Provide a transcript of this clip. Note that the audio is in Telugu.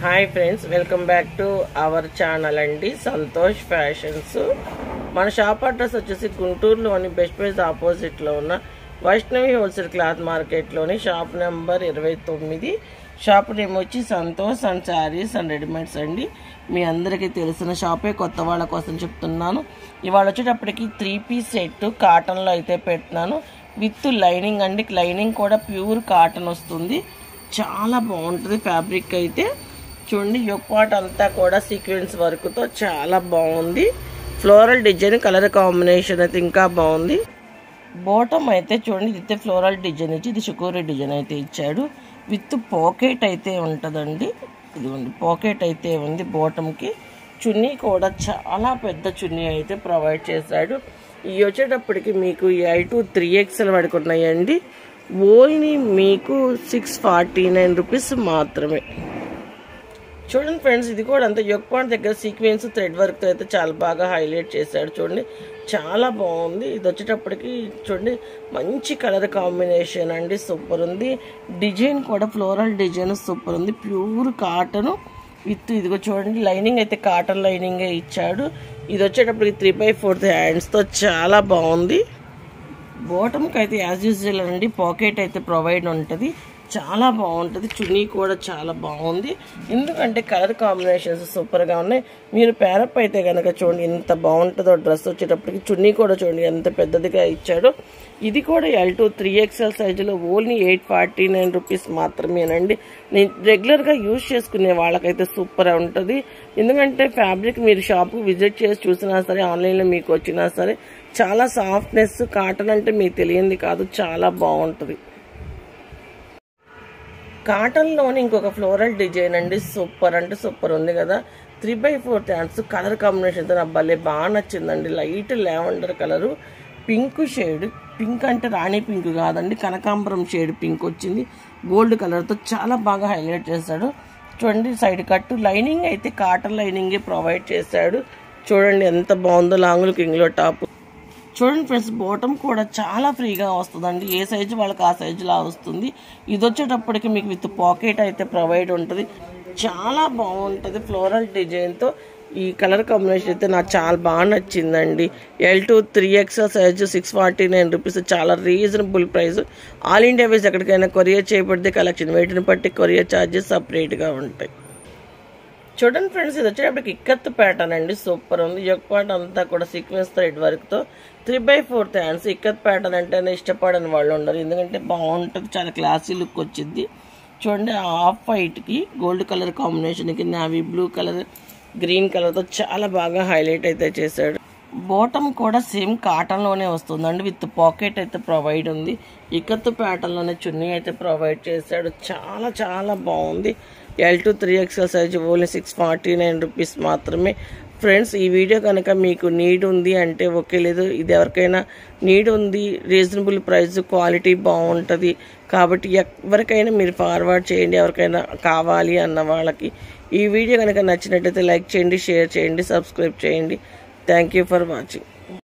Hi friends, welcome back to our channel అండి సంతోష్ ఫ్యాషన్స్. మన షాప్ అడ్రస్ వచ్చేసి గుంటూరులోని బెస్ట్ ప్రైస్ ఆపోజిట్లో ఉన్న వైష్ణవి హోల్సేల్ క్లాత్ మార్కెట్లోని షాప్ నెంబర్ 29. షాప్ నేమ్ వచ్చి Santosh and saris and readymades అండి. మీ అందరికీ తెలిసిన షాపే, కొత్త వాళ్ళ కోసం చెప్తున్నాను. ఇవాళ వచ్చేటప్పటికి 3 పీస్ సెట్ కాటన్లో అయితే పెట్టినాను విత్ లైనింగ్ అండి. లైనింగ్ కూడా ప్యూర్ కాటన్ వస్తుంది, చాలా బాగుంటుంది. ఫ్యాబ్రిక్ అయితే చూడండి, యోక్ పార్ట్ అంతా కూడా సీక్వెన్స్ వర్క్తో చాలా బాగుంది. ఫ్లోరల్ డిజైన్, కలర్ కాంబినేషన్ అయితే ఇంకా బాగుంది. బాటమ్ అయితే చూడండి, ఇది ఫ్లోరల్ డిజైన్ ఇచ్చి ఇది షుకూరి డిజైన్ అయితే ఇచ్చాడు. విత్ పాకెట్ అయితే ఉంటుందండి. ఇదిగోండి పాకెట్ అయితే ఉంది బాటమ్కి. చున్నీ కూడా చాలా పెద్ద చున్నీ అయితే ప్రొవైడ్ చేశాడు. ఇవి వచ్చేటప్పటికి మీకు 8 to 3XL వరకు ఉన్నాయండి. ఓన్లీ మీకు 649 రూపీస్ మాత్రమే. చూడండి ఫ్రెండ్స్, ఇది కూడా అంత యోక్ పాయింట్ దగ్గర సీక్వెన్స్ థ్రెడ్ వర్క్తో అయితే చాలా బాగా హైలైట్ చేశాడు. చూడండి చాలా బాగుంది. ఇది వచ్చేటప్పటికి చూడండి మంచి కలర్ కాంబినేషన్ అండి, సూపర్ ఉంది. డిజైన్ కూడా ఫ్లోరల్ డిజైన్ సూపర్ ఉంది. ప్యూర్ కాటన్ విత్ ఇదిగో చూడండి లైనింగ్ అయితే కాటన్ లైనింగే ఇచ్చాడు. ఇది వచ్చేటప్పటికి 3/4 హ్యాండ్స్తో చాలా బాగుంది. బాటమ్కి అయితే యాజ్ యూజువల్ అండి పాకెట్ అయితే ప్రొవైడ్ ఉంటుంది, చాలా బాగుంటుంది. చున్నీ కూడా చాలా బాగుంది, ఎందుకంటే కలర్ కాంబినేషన్స్ సూపర్గా ఉన్నాయి. మీరు ప్యారప్ అయితే కనుక చూడండి ఎంత బాగుంటుందో. డ్రెస్ వచ్చేటప్పటికి చున్నీ కూడా చూడండి ఎంత పెద్దదిగా ఇచ్చాడు. ఇది కూడా L to 3XL సైజులో ఓన్లీ 849 రూపీస్ మాత్రమేనండి. నేను రెగ్యులర్గా యూజ్ చేసుకునే వాళ్ళకైతే సూపర్ ఉంటుంది, ఎందుకంటే ఫ్యాబ్రిక్ మీరు షాప్కి విజిట్ చేసి చూసినా సరే, ఆన్లైన్లో మీకు వచ్చినా సరే చాలా సాఫ్ట్నెస్, కాటన్ అంటే మీకు తెలియంది కాదు, చాలా బాగుంటుంది. కాటన్లోని ఇంకొక ఫ్లోరల్ డిజైన్ అండి, సూపర్ అంటే సూపర్ ఉంది కదా. 3/4 హ్యాండ్స్ కలర్ కాంబినేషన్తో నాకు భలే బాగా నచ్చిందండి. Light lavender colour, pink shade. Pink అంటే రాణి పింక్ కాదండి, కనకాంబరం షేడ్ పింక్ వచ్చింది. గోల్డ్ కలర్తో చాలా బాగా హైలైట్ చేశాడు. చూడండి సైడ్ కట్ లైనింగ్ అయితే కాటన్ లైనింగే ప్రొవైడ్ చేశాడు. చూడండి ఎంత బాగుందో, లాంగ్ లుకింగ్లో టాప్. చూడండి ఫ్రెండ్స్, బాటమ్ కూడా చాలా ఫ్రీగా వస్తుందండి. ఏ సైజు వాళ్ళకి ఆ సైజులా వస్తుంది. ఇది వచ్చేటప్పటికి మీకు విత్ పాకెట్ అయితే ప్రొవైడ్ ఉంటుంది, చాలా బాగుంటుంది. ఫ్లోరల్ డిజైన్తో ఈ కలర్ కాంబినేషన్ అయితే నాకు చాలా బాగా నచ్చిందండి. L to 3XL size 649 rupees, చాలా reasonable price. All India wise ఎక్కడికైనా కొరియర్ చేయబడితే కలెక్షన్ వెయిట్ని బట్టి కొరియర్ ఛార్జెస్ సపరేట్గా ఉంటాయి. చూడండి ఫ్రెండ్స్, ఇది వచ్చేటప్పటికి ఇక్కత్ ప్యాటర్న్ అండి, సూపర్ ఉంది. యోక్ పార్ట్ అంతా కూడా సీక్వెన్స్ థ్రెడ్ వర్క్తో 3/4 హ్యాండ్స్. ఇక్కత్ ప్యాటర్న్ అంటేనే ఇష్టపడని వాళ్ళు ఉండరు, ఎందుకంటే బాగుంటుంది, చాలా క్లాసీ లుక్ వచ్చింది. చూడండి ఆఫ్ వైట్కి గోల్డ్ కలర్ కాంబినేషన్కి నావీ బ్లూ కలర్, గ్రీన్ కలర్తో చాలా బాగా హైలైట్ అయితే చేశాడు. బాటమ్ కూడా సేమ్ కాటన్లోనే వస్తుందండి, విత్ పాకెట్ అయితే ప్రొవైడ్ ఉంది. ఇక్కత్ ప్యాటర్న్లోనే చున్నీ అయితే ప్రొవైడ్ చేశాడు, చాలా చాలా బాగుంది. L to 3XL size only 649 rupees మాత్రమే. ఫ్రెండ్స్, ఈ వీడియో కనుక మీకు నీడ్ ఉంది అంటే ఓకే, లేదు ఇది ఎవరికైనా నీడ్ ఉంది, రీజనబుల్ ప్రైస్, క్వాలిటీ బాగుంటుంది కాబట్టి ఎవరికైనా మీరు ఫార్వర్డ్ చేయండి. ఎవరికైనా కావాలి అన్న వాళ్ళకి ఈ వీడియో కనుక నచ్చినట్టయితే లైక్ చేయండి, షేర్ చేయండి, సబ్స్క్రైబ్ చేయండి. Thank you for watching.